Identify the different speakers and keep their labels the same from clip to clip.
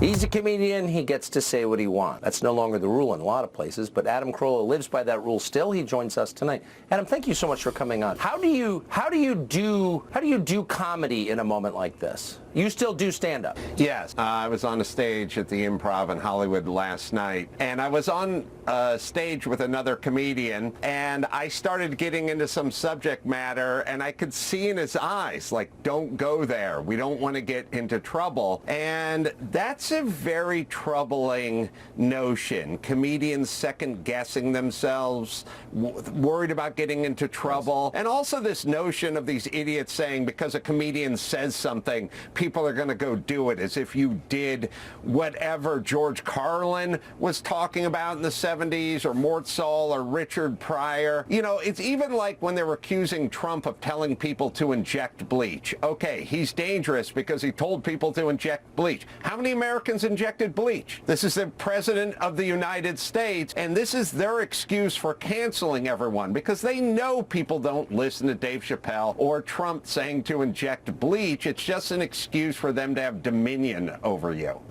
Speaker 1: He's a comedian. He gets to say what he wants. That's no longer the rule in a lot of places, but Adam Carolla lives by that rule still. He joins us tonight. Adam, thank you so much for coming on. How do you do comedy in a moment like this? You still do stand-up?
Speaker 2: Yes. I was on a stage at the Improv in Hollywood last night, and I was on a stage with another comedian, and I started getting into some subject matter, and I could see in his eyes, like, don't go there. We don't want to get into trouble. And that's a very troubling notion. Comedians second-guessing themselves, worried about getting into trouble. And also this notion of these idiots saying because a comedian says something, people are going to go do it, as if you did whatever George Carlin was talking about in the 70s, or Mort Saul, or Richard Pryor. You know, it's even like when they were accusing Trump of telling people to inject bleach. Okay, he's dangerous because he told people to inject bleach. How many Americans injected bleach? This is the President of the United States, and this is their excuse for canceling everyone, because they know people don't listen to Dave Chappelle or Trump saying to inject bleach. It's just an excuse for them to have dominion over you.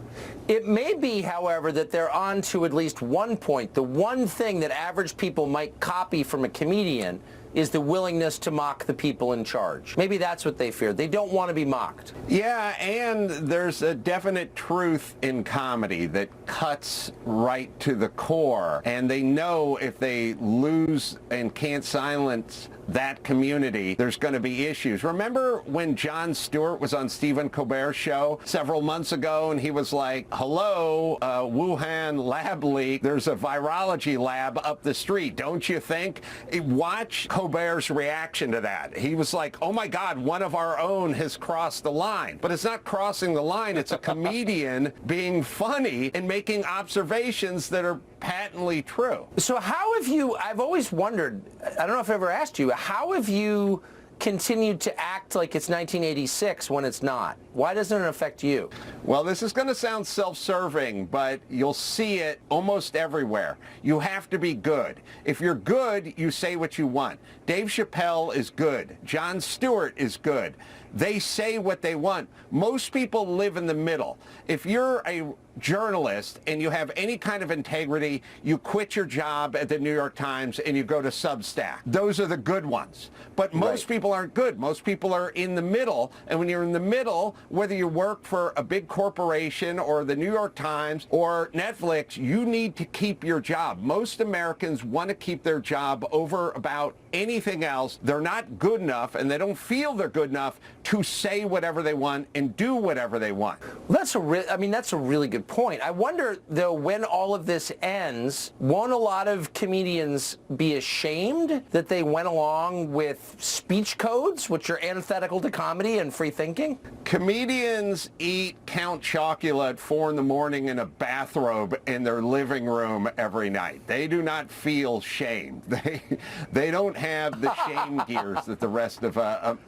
Speaker 1: It may be, however, that they're on to at least one point. The one thing that average people might copy from a comedian is the willingness to mock the people in charge. Maybe that's what they fear. They don't want to be mocked.
Speaker 2: Yeah, and there's a definite truth in comedy that cuts right to the core. And they know if they lose and can't silence that community, there's going to be issues. Remember when Jon Stewart was on Stephen Colbert's show several months ago, and he was like, hello, Wuhan lab leak. There's a virology lab up the street, don't you think? Watch Colbert's reaction to that. He was like, oh my God, one of our own has crossed the line. But it's not crossing the line. It's a comedian being funny and making observations that are patently true.
Speaker 1: So how have you, I've always wondered, I don't know if I've ever asked you, how have you continued to act like it's 1986 when it's not? Why doesn't it affect you?
Speaker 2: Well, this is going to sound self-serving, but you'll see it almost everywhere. You have to be good. If you're good, you say what you want. Dave Chappelle is good. Jon Stewart is good. They say what they want. Most people live in the middle. If you're a journalist and you have any kind of integrity, you quit your job at the New York Times and you go to Substack. Those are the good ones. But most people aren't good. Most people are in the middle. And when you're in the middle, whether you work for a big corporation or the New York Times or Netflix, you need to keep your job. Most Americans want to keep their job over about anything else. They're not good enough, and they don't feel they're good enough to say whatever they want and do whatever they want.
Speaker 1: Well, that's a really good point. I wonder, though, when all of this ends, won't a lot of comedians be ashamed that they went along with speech codes, which are antithetical to comedy and free thinking?
Speaker 2: Comedians eat Count Chocula at 4 in the morning in a bathrobe in their living room every night. They do not feel shame. They don't have the shame gears that the rest of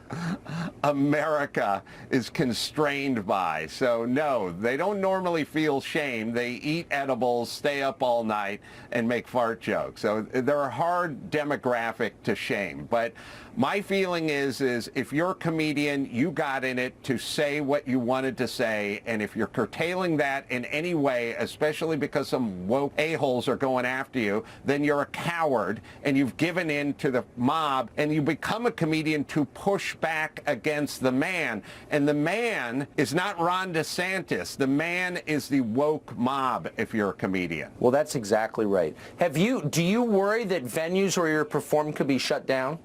Speaker 2: America is constrained by. So no, they don't normally feel shame. They eat edibles, stay up all night, and make fart jokes. So they're a hard demographic to shame. But my feeling is if you're a comedian, you got in it to say what you wanted to say, and if you're curtailing that in any way, especially because some woke a-holes are going after you, then you're a coward, and you've given in to the mob, and you become a comedian to push back against the man. And the man is not Ron DeSantis. The man is the woke mob if you're a comedian.
Speaker 1: Well, that's exactly right. Do you worry that venues where you're performing could be shut down?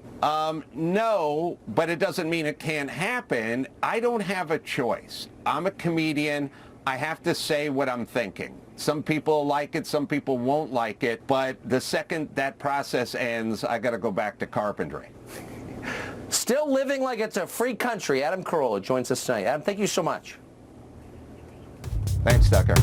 Speaker 2: No, but it doesn't mean it can't happen. I don't have a choice. I'm a comedian. I have to say what I'm thinking. Some people like it, some people won't like it, but the second that process ends, I got to go back to carpentry.
Speaker 1: Still living like it's a free country. Adam Carolla joins us tonight. Adam, thank you so much.
Speaker 2: Thanks, Tucker.